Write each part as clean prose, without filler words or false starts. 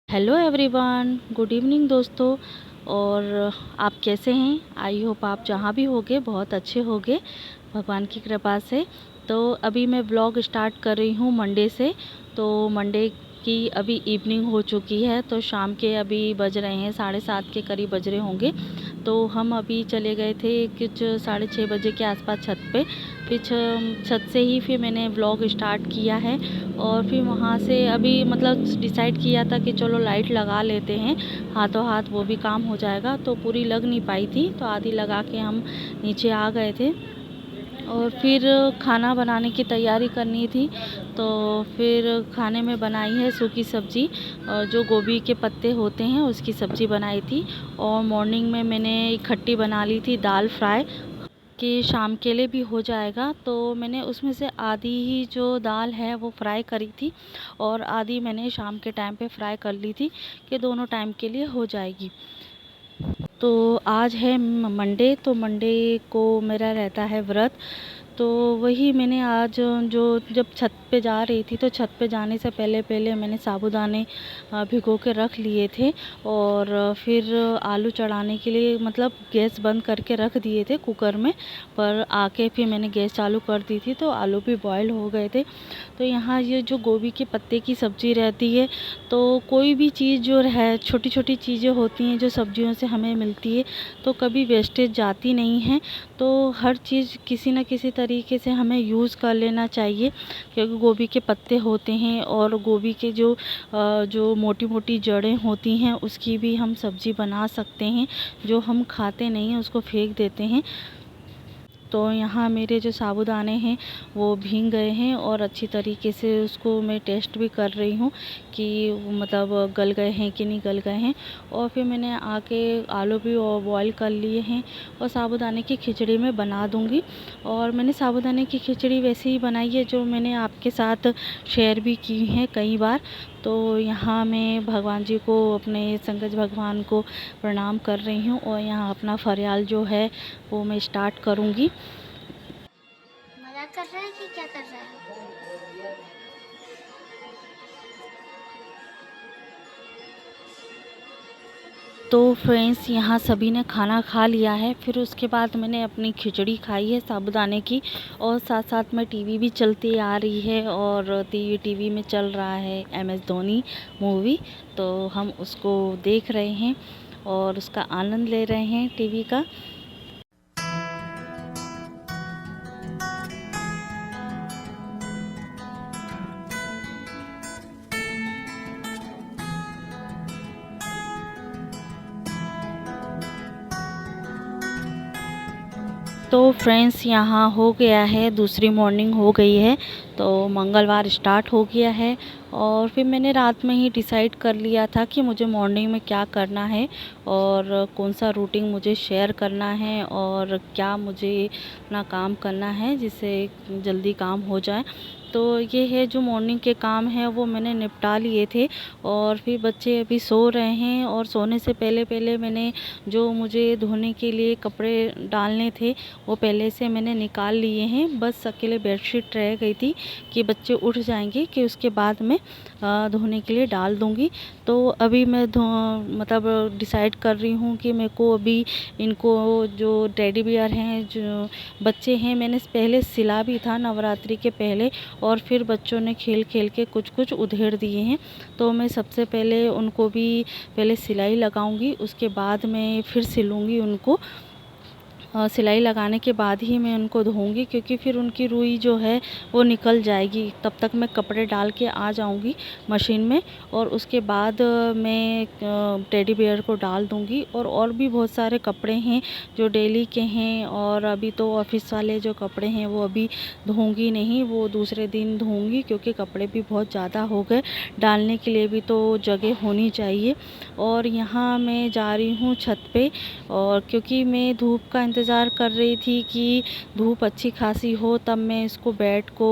Hello everyone, good evening दोस्तों। और आप कैसे हैं? आई होप आप जहाँ भी होगे बहुत अच्छे होगे भगवान की कृपा से। तो अभी मैं ब्लॉग स्टार्ट कर रही हूँ मंडे से। तो मंडे की अभी इवनिंग हो चुकी है, तो शाम के अभी बज रहे हैं 7:30 के करीब बज रहे होंगे। तो हम अभी चले गए थे कुछ 6:30 बजे के आसपास छत पे। फिर छत से ही फिर मैंने व्लॉग स्टार्ट किया है। और फिर वहाँ से अभी मतलब डिसाइड किया था कि चलो लाइट लगा लेते हैं, हाथों हाथ वो भी काम हो जाएगा। तो पूरी लग नहीं पाई थी, तो आधी लगा के हम नीचे आ गए थे। और फिर खाना बनाने की तैयारी करनी थी, तो फिर खाने में बनाई है सूखी सब्ज़ी, जो गोभी के पत्ते होते हैं उसकी सब्ज़ी बनाई थी। और मॉर्निंग में मैंने खट्टी बना ली थी दाल फ्राई, कि शाम के लिए भी हो जाएगा। तो मैंने उसमें से आधी ही जो दाल है वो फ्राई करी थी, और आधी मैंने शाम के टाइम पे फ्राई कर ली थी, कि दोनों टाइम के लिए हो जाएगी। तो आज है मंडे, तो मंडे को मेरा रहता है व्रत। तो वही मैंने आज जो जब छत पे जा रही थी, तो छत पे जाने से पहले पहले मैंने साबूदाने भिगो के रख लिए थे। और फिर आलू चढ़ाने के लिए मतलब गैस बंद करके रख दिए थे कुकर में। पर आके फिर मैंने गैस चालू कर दी थी, तो आलू भी बॉयल हो गए थे। तो यहाँ ये जो गोभी के पत्ते की सब्ज़ी रहती है, तो कोई भी चीज़ जो है, छोटी छोटी चीज़ें होती हैं जो सब्जियों से हमें मिलती है, तो कभी वेस्टेज जाती नहीं है। तो हर चीज़ किसी न किसी तरीके से हमें यूज़ कर लेना चाहिए, क्योंकि गोभी के पत्ते होते हैं, और गोभी के जो मोटी मोटी जड़ें होती हैं उसकी भी हम सब्ज़ी बना सकते हैं। जो हम खाते नहीं हैं उसको फेंक देते हैं। तो यहाँ मेरे जो साबूदाने हैं वो भीग गए हैं, और अच्छी तरीके से उसको मैं टेस्ट भी कर रही हूँ कि मतलब गल गए हैं कि नहीं गल गए हैं। और फिर मैंने आके आलू भी बॉईल कर लिए हैं, और साबूदाने की खिचड़ी में बना दूँगी। और मैंने साबूदाने की खिचड़ी वैसे ही बनाई है जो मैंने आपके साथ शेयर भी की है कई बार। तो यहाँ मैं भगवान जी को, अपने शंकर भगवान को प्रणाम कर रही हूँ, और यहाँ अपना फरियाल जो है वो मैं स्टार्ट करूँगी। मजाक कर रहा है कि क्या कर रहा है? तो फ्रेंड्स, यहाँ सभी ने खाना खा लिया है। फिर उसके बाद मैंने अपनी खिचड़ी खाई है साबूदाने की, और साथ साथ में टीवी भी चलती आ रही है, और टीवी में चल रहा है MS धोनी मूवी। तो हम उसको देख रहे हैं और उसका आनंद ले रहे हैं टीवी का। तो फ्रेंड्स, यहाँ हो गया है, दूसरी मॉर्निंग हो गई है। तो मंगलवार स्टार्ट हो गया है। और फिर मैंने रात में ही डिसाइड कर लिया था कि मुझे मॉर्निंग में क्या करना है, और कौन सा रूटीन मुझे शेयर करना है, और क्या मुझे अपना काम करना है जिससे जल्दी काम हो जाए। तो ये है जो मॉर्निंग के काम हैं वो मैंने निपटा लिए थे। और फिर बच्चे अभी सो रहे हैं, और सोने से पहले पहले मैंने जो मुझे धोने के लिए कपड़े डालने थे वो पहले से मैंने निकाल लिए हैं। बस अकेले बेडशीट रह गई थी कि बच्चे उठ जाएंगे कि उसके बाद मैं धोने के लिए डाल दूँगी। तो अभी मैं मतलब डिसाइड कर रही हूँ कि मेरे को अभी इनको, जो टेडी बियर हैं, जो बच्चे हैं, मैंने पहले सिला भी था नवरात्रि के पहले, और फिर बच्चों ने खेल खेल के कुछ कुछ उधेड़ दिए हैं। तो मैं सबसे पहले उनको भी पहले सिलाई लगाऊंगी, उसके बाद मैं फिर सिलूँगी उनको। सिलाई लगाने के बाद ही मैं उनको धोऊंगी, क्योंकि फिर उनकी रुई जो है वो निकल जाएगी। तब तक मैं कपड़े डाल के आ जाऊंगी मशीन में, और उसके बाद मैं टेडी बेयर को डाल दूंगी। और भी बहुत सारे कपड़े हैं जो डेली के हैं, और अभी तो ऑफिस वाले जो कपड़े हैं वो अभी धोऊंगी नहीं, वो दूसरे दिन धोऊंगी, क्योंकि कपड़े भी बहुत ज़्यादा हो गए, डालने के लिए भी तो जगह होनी चाहिए। और यहाँ मैं जा रही हूँ छत पे, और क्योंकि मैं धूप का इंतज़ार कर रही थी कि धूप अच्छी खासी हो, तब मैं इसको बेड को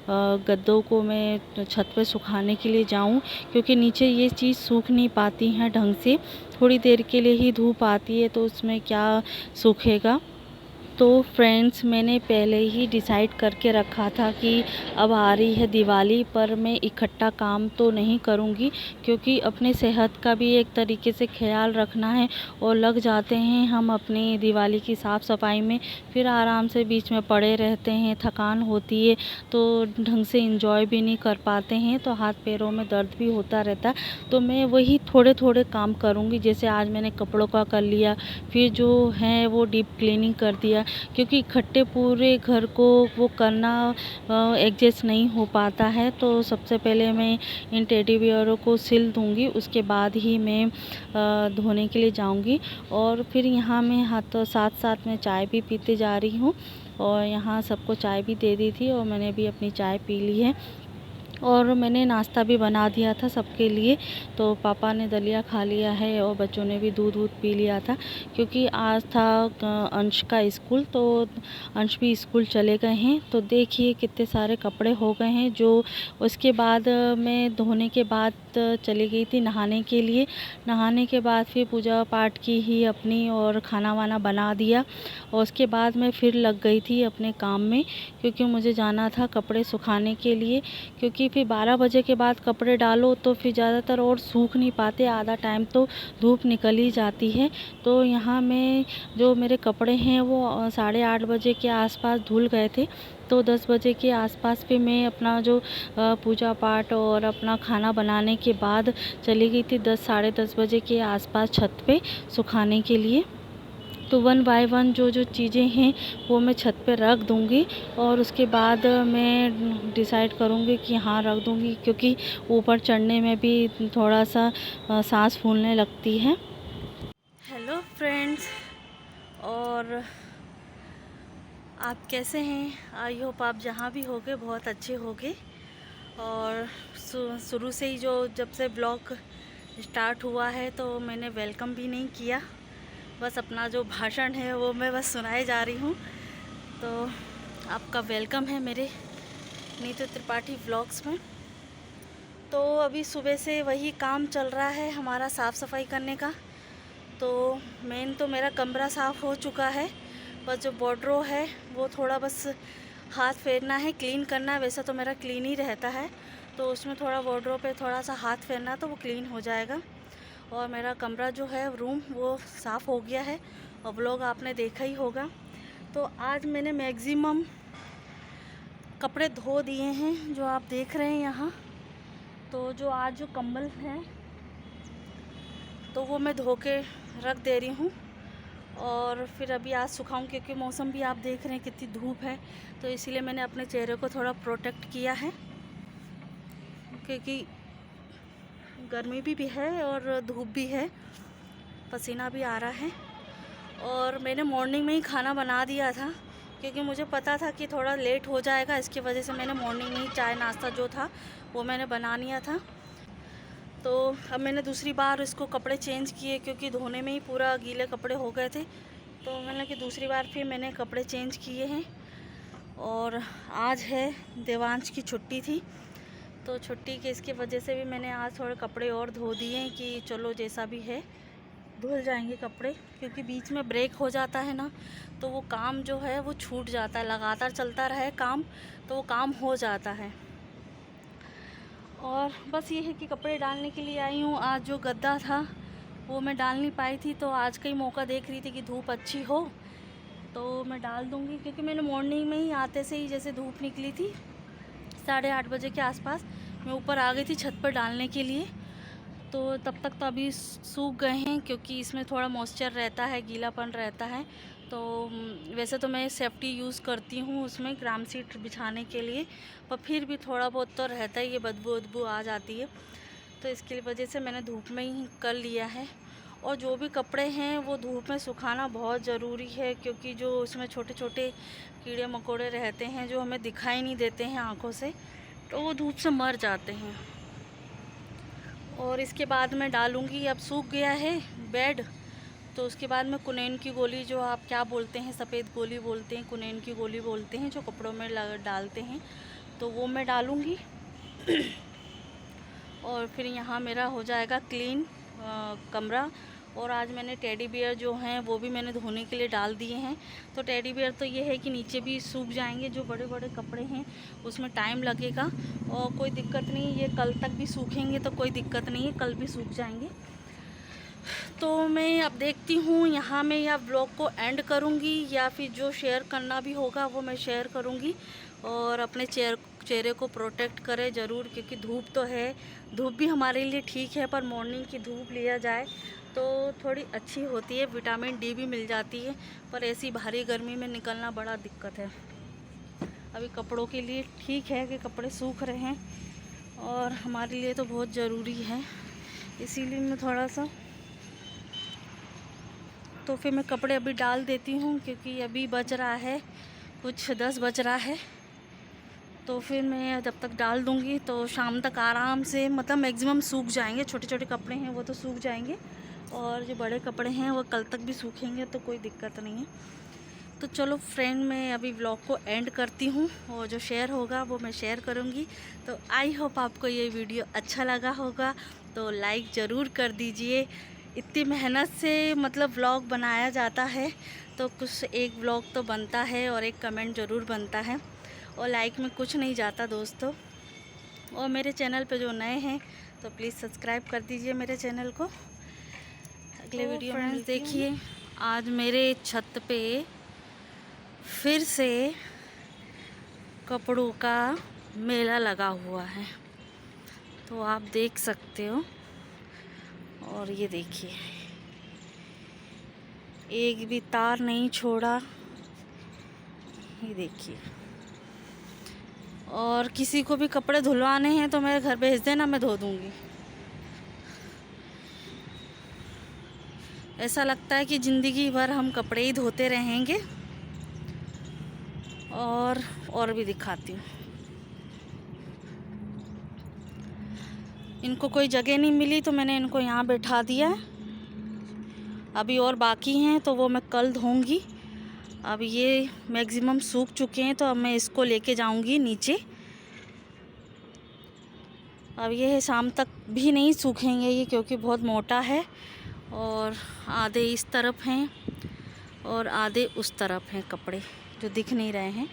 गद्दों को मैं छत पे सुखाने के लिए जाऊं, क्योंकि नीचे ये चीज़ सूख नहीं पाती हैं ढंग से। थोड़ी देर के लिए ही धूप आती है, तो उसमें क्या सूखेगा। तो फ्रेंड्स, मैंने पहले ही डिसाइड करके रखा था कि अब आ रही है दिवाली, पर मैं इकट्ठा काम तो नहीं करूँगी, क्योंकि अपने सेहत का भी एक तरीके से ख्याल रखना है। और लग जाते हैं हम अपनी दिवाली की साफ़ सफाई में, फिर आराम से बीच में पड़े रहते हैं, थकान होती है, तो ढंग से इंजॉय भी नहीं कर पाते हैं, तो हाथ पैरों में दर्द भी होता रहता है। तो मैं वही थोड़े थोड़े काम करूँगी। जैसे आज मैंने कपड़ों का कर लिया, फिर जो है वो डीप क्लीनिंग कर दिया, क्योंकि इकट्ठे पूरे घर को वो करना एडजस्ट नहीं हो पाता है। तो सबसे पहले मैं इन टेडी बियरों को सिल दूंगी, उसके बाद ही मैं धोने के लिए जाऊंगी। और फिर यहाँ मैं हाथों साथ साथ में चाय भी पीते जा रही हूँ, और यहाँ सबको चाय भी दे दी थी, और मैंने भी अपनी चाय पी ली है। और मैंने नाश्ता भी बना दिया था सबके लिए। तो पापा ने दलिया खा लिया है, और बच्चों ने भी दूध पी लिया था, क्योंकि आज था अंश का स्कूल, तो अंश भी स्कूल चले गए हैं। तो देखिए कितने सारे कपड़े हो गए हैं। जो उसके बाद मैं धोने के बाद चली गई थी नहाने के लिए। नहाने के बाद फिर पूजा पाठ की ही अपनी, और खाना वाना बना दिया, और उसके बाद मैं फिर लग गई थी अपने काम में, क्योंकि मुझे जाना था कपड़े सुखाने के लिए। क्योंकि फिर 12 बजे के बाद कपड़े डालो तो फिर ज़्यादातर और सूख नहीं पाते, आधा टाइम तो धूप निकल ही जाती है। तो यहाँ में जो मेरे कपड़े हैं वो 8:30 बजे के आसपास धुल गए थे। तो 10 बजे के आसपास पे मैं अपना जो पूजा पाठ और अपना खाना बनाने के बाद चली गई थी 10 साढ़े 10 बजे के आसपास छत पे सुखाने के लिए। तो 1 बाय 1 जो चीज़ें हैं वो मैं छत पे रख दूँगी, और उसके बाद मैं डिसाइड करूँगी कि हाँ रख दूँगी, क्योंकि ऊपर चढ़ने में भी थोड़ा सा सांस फूलने लगती है। हेलो फ्रेंड्स, और आप कैसे हैं? आई होप आप जहाँ भी होगे बहुत अच्छे होगे। और शुरू से ही जब से ब्लॉग स्टार्ट हुआ है, तो मैंने वेलकम भी नहीं किया, बस अपना जो भाषण है वो मैं बस सुनाए जा रही हूँ। तो आपका वेलकम है मेरे नीतू त्रिपाठी व्लॉग्स में। तो अभी सुबह से वही काम चल रहा है हमारा, साफ़ सफाई करने का। तो मेन तो मेरा कमरा साफ़ हो चुका है, बस जो वार्डरोब है वो थोड़ा बस हाथ फेरना है, क्लीन करना है। वैसा तो मेरा क्लीन ही रहता है, तो उसमें थोड़ा वार्डरोब पे थोड़ा सा हाथ फेरना तो वो क्लीन हो जाएगा। और मेरा कमरा जो है रूम वो साफ़ हो गया है, और व्लॉग आपने देखा ही होगा। तो आज मैंने मैक्सिमम कपड़े धो दिए हैं, जो आप देख रहे हैं यहाँ। तो जो आज जो कंबल हैं तो वो मैं धो के रख दे रही हूँ, और फिर अभी आज सुखाऊँ, क्योंकि मौसम भी आप देख रहे हैं कितनी धूप है। तो इसीलिए मैंने अपने चेहरे को थोड़ा प्रोटेक्ट किया है, क्योंकि गर्मी भी है और धूप भी है, पसीना भी आ रहा है। और मैंने मॉर्निंग में ही खाना बना दिया था, क्योंकि मुझे पता था कि थोड़ा लेट हो जाएगा, इसकी वजह से मैंने मॉर्निंग में ही चाय नाश्ता जो था वो मैंने बना लिया था। तो अब मैंने दूसरी बार इसको कपड़े चेंज किए, क्योंकि धोने में ही पूरा गीले कपड़े हो गए थे। तो मैंने कि दूसरी बार फिर मैंने कपड़े चेंज किए हैं। और आज है देवांश की छुट्टी थी, तो छुट्टी की इसकी वजह से भी मैंने आज थोड़े कपड़े और धो दिए कि चलो जैसा भी है धुल जाएंगे कपड़े, क्योंकि बीच में ब्रेक हो जाता है ना, तो वो काम जो है वो छूट जाता है। लगातार चलता रहे काम तो वो काम हो जाता है। और बस ये है कि कपड़े डालने के लिए आई हूँ। आज जो गद्दा था वो मैं डाल नहीं पाई थी, तो आज का ही मौका देख रही थी कि धूप अच्छी हो तो मैं डाल दूँगी, क्योंकि मैंने मॉर्निंग में ही आते से ही जैसे धूप निकली थी 8:30 बजे के आसपास मैं ऊपर आ गई थी छत पर डालने के लिए। तो तब तक तो अभी सूख गए हैं, क्योंकि इसमें थोड़ा मॉइस्चर रहता है, गीलापन रहता है। तो वैसे तो मैं सेफ्टी यूज़ करती हूँ उसमें ग्राम सीट बिछाने के लिए, पर फिर भी थोड़ा बहुत तो रहता ही है, बदबू आ जाती है। तो इसकी वजह से मैंने धूप में ही कर लिया है। और जो भी कपड़े हैं वो धूप में सुखाना बहुत ज़रूरी है, क्योंकि जो उसमें छोटे छोटे कीड़े मकोड़े रहते हैं जो हमें दिखाई नहीं देते हैं आँखों से, तो वो धूप से मर जाते हैं। और इसके बाद मैं डालूँगी, अब सूख गया है बेड, तो उसके बाद में कुनैन की गोली, जो आप क्या बोलते हैं, सफ़ेद गोली बोलते हैं, कुनैन की गोली बोलते हैं, जो कपड़ों में डालते हैं, तो वो मैं डालूँगी। और फिर यहाँ मेरा हो जाएगा क्लीन कमरा। और आज मैंने टेडी बियर जो हैं वो भी मैंने धोने के लिए डाल दिए हैं। तो टेडी बियर तो ये है कि नीचे भी सूख जाएंगे, जो बड़े बड़े कपड़े हैं उसमें टाइम लगेगा और कोई दिक्कत नहीं, ये कल तक भी सूखेंगे तो कोई दिक्कत नहीं है, कल भी सूख जाएंगे। तो मैं अब देखती हूँ यहाँ मैं या ब्लॉग को एंड करूँगी या फिर जो शेयर करना भी होगा वो मैं शेयर करूँगी। और अपने चेहरे को प्रोटेक्ट करें ज़रूर, क्योंकि धूप तो है, धूप भी हमारे लिए ठीक है, पर मॉर्निंग की धूप लिया जाए तो थोड़ी अच्छी होती है, विटामिन डी भी मिल जाती है। पर ऐसी भारी गर्मी में निकलना बड़ा दिक्कत है। अभी कपड़ों के लिए ठीक है कि कपड़े सूख रहे हैं, और हमारे लिए तो बहुत ज़रूरी है, इसीलिए मैं थोड़ा सा, तो फिर मैं कपड़े अभी डाल देती हूँ, क्योंकि अभी बज रहा है कुछ 10 बज रहा है। तो फिर मैं जब तक डाल दूँगी तो शाम तक आराम से, मतलब मैक्सिमम सूख जाएंगे। छोटे छोटे कपड़े हैं वो तो सूख जाएंगे, और जो बड़े कपड़े हैं वो कल तक भी सूखेंगे, तो कोई दिक्कत नहीं है। तो चलो फ्रेंड, मैं अभी व्लॉग को एंड करती हूँ, और जो शेयर होगा वो मैं शेयर करूँगी। तो आई होप आपको ये वीडियो अच्छा लगा होगा, तो लाइक ज़रूर कर दीजिए। इतनी मेहनत से मतलब व्लॉग बनाया जाता है, तो कुछ एक व्लॉग तो बनता है और एक कमेंट ज़रूर बनता है, और लाइक में कुछ नहीं जाता दोस्तों। और मेरे चैनल पे जो नए हैं तो प्लीज़ सब्सक्राइब कर दीजिए मेरे चैनल को। अगले वीडियो में देखिए, आज मेरे छत पे फिर से कपड़ों का मेला लगा हुआ है, तो आप देख सकते हो। और ये देखिए, एक भी तार नहीं छोड़ा, ये देखिए। और किसी को भी कपड़े धुलवाने हैं तो मेरे घर भेज देना, मैं धो दूँगी। ऐसा लगता है कि ज़िंदगी भर हम कपड़े ही धोते रहेंगे। और भी दिखाती हूँ, इनको कोई जगह नहीं मिली तो मैंने इनको यहाँ बैठा दिया है। अभी और बाकी हैं तो वो मैं कल धोऊंगी। अब ये मैक्सिमम सूख चुके हैं, तो अब मैं इसको लेके जाऊंगी नीचे। अब ये है, शाम तक भी नहीं सूखेंगे ये, क्योंकि बहुत मोटा है, और आधे इस तरफ हैं और आधे उस तरफ हैं कपड़े जो दिख नहीं रहे हैं।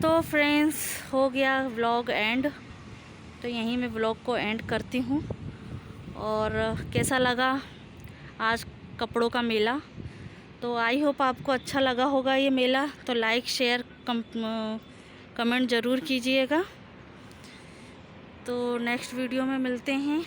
तो फ्रेंड्स, हो गया व्लॉग एंड, तो यहीं मैं व्लॉग को एंड करती हूँ। और कैसा लगा आज कपड़ों का मेला, तो आई होप आपको अच्छा लगा होगा ये मेला। तो लाइक शेयर कमेंट ज़रूर कीजिएगा। तो नेक्स्ट वीडियो में मिलते हैं।